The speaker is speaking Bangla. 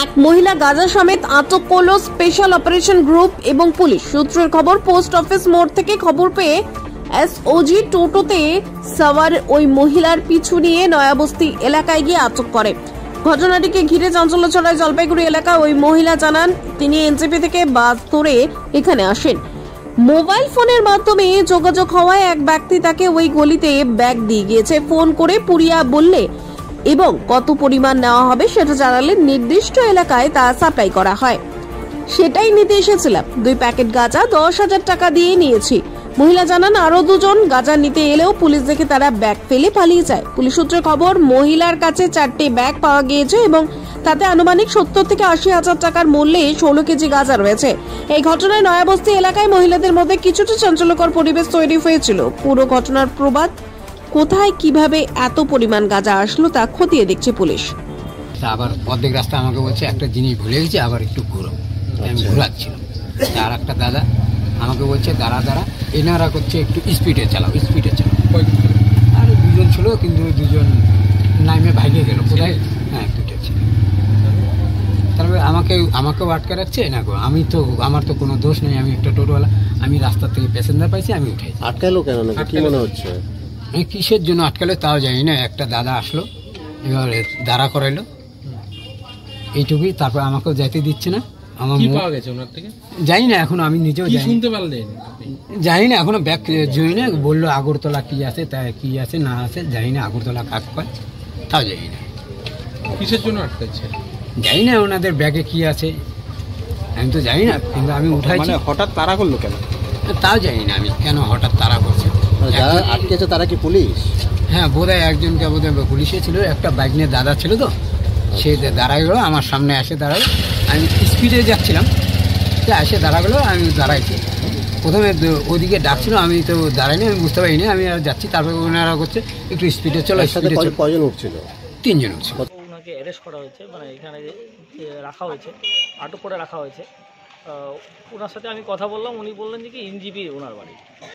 এক মহিলা গাঁজা সমেত আটক করলো স্পেশাল অপারেশন গ্রুপ এবং পুলিশ। সূত্রের খবর, পোস্ট অফিস মোড় থেকে খবর পেয়ে এসওজি টোটোতে সওয়ার ওই মহিলার পিছু নিয়ে নয়াবস্তি এলাকায় গিয়ে আটক করে। ঘটনাটিকে ঘিরে চাঞ্চল্য ছড়ায় জলপাইগুড়ি এলাকা। ওই মহিলা জানান, তিনি এনজেপি থেকে বাস ধরে এখানে আসেন। মোবাইল ফোনের মাধ্যমে যোগাযোগ হওয়ায় এক ব্যক্তি তাকে ওই গলিতে ব্যাগ দিয়ে গিয়েছে। ফোন করে পুরিয়া বললে এবং কত পরিমাণ নেওয়া হবে সেটা জানালে নির্দিষ্ট এলাকায় তা সাপ্লাই করা হয়। সেটাই নিতে এসেছিলাম। 2 প্যাকেট গাঁজা 10,000 টাকা দিয়ে নিয়েছি। মহিলা জানান, আরো 2 জন গাঁজা নিতে এলেও পুলিশ দেখে তারা ব্যাগ ফেলে পালিয়ে যায়। পুলিশ সূত্রে খবর, মহিলার কাছে 4টে ব্যাগ পাওয়া গিয়েছে এবং তাতে আনুমানিক 70 থেকে 80,000 টাকার মূল্যে 16 কেজি গাঁজা রয়েছে। এই ঘটনায় নয়াবস্তি এলাকায় মহিলাদের মধ্যে কিছুটা চাঞ্চল্যকর পরিবেশ তৈরি হয়েছিল। পুরো ঘটনার প্রবাদ, কোথায় কিভাবে এত পরিমাণ গাঁজা আসলো তা খতিয়ে দেখছে পুলিশ। আবার অর্ধেক রাস্তা আমাকে বলছে একটা জিনিস ভুলে গেছি, আবার একটু ঘুরো। আমি ঘোরাচ্ছিলাম, আর একটা দাদা আমাকে বলছে দাঁড়া এনারা করছে একটু স্পিডে চালাও। আর 2 জন ছিল, কিন্তু 2 জন নামে ভাগিয়ে গেল কোথায়। হ্যাঁ, 2টা ছিল। তারপরে আমাকেও আটকে রাখছে না গো। আমার তো কোনো দোষ নেই, আমি একটা টোটোওয়ালা। আমি রাস্তা থেকে প্যাসেঞ্জার পাইছি, আমি উঠাই। আটকালো কেন, কি মনে হচ্ছে? কিসের জন্য আটকালো তাও জানি না। একটা দাদা আসলো, এবারে দাঁড়া করাইলো, এইটুকুই। তারপর আমাকেও যাইতে দিচ্ছে না। আমার জানি না, এখন আমি নিজেও শুনতে পারলেন জানি না, এখনো ব্যাগ জই না। বললো আগরতলা কি আছে, তা কি আছে না আছে জানি না। আগরতলা কাক পায় তাও জানি না। কিসের জন্য আটকাচ্ছে জানি না, ওনাদের ব্যাগে কি আছে আমি তো জানি না, কিন্তু আমি উঠাইছি। হঠাৎ তাড়া করলো কেন তাও জানি না আমি, কেন হঠাৎ তাড়া করছে। যারা আটকেছে তারা কি পুলিশ? হ্যাঁ, বোধহয় একজনকে বোধহয় পুলিশে ছিল। একটা বাইক নিয়ে দাদা ছিল, তো সে দাঁড়াই গেলো আমার সামনে, এসে দাঁড়ালো। আমি স্পিডে যাচ্ছিলাম, এসে দাঁড়া গেলো। আমি দাঁড়াইছি, প্রথমে ওদিকে ডাকছিল, আমি তো দাঁড়াইনি, আমি বুঝতে পারিনি। আমি আর যাচ্ছি, তারপরে ওনারা করছে একটু স্পিডে চলো। কজন উঠছিল? 3 জন উঠছিল। ওনাকে অ্যারেস্ট করা হয়েছে, মানে এখানে রাখা হয়েছে, আটক করে রাখা হয়েছে। ওনার সাথে আমি কথা বললাম, উনি বললেন যে কি এনজেপি ওনার বাড়ি।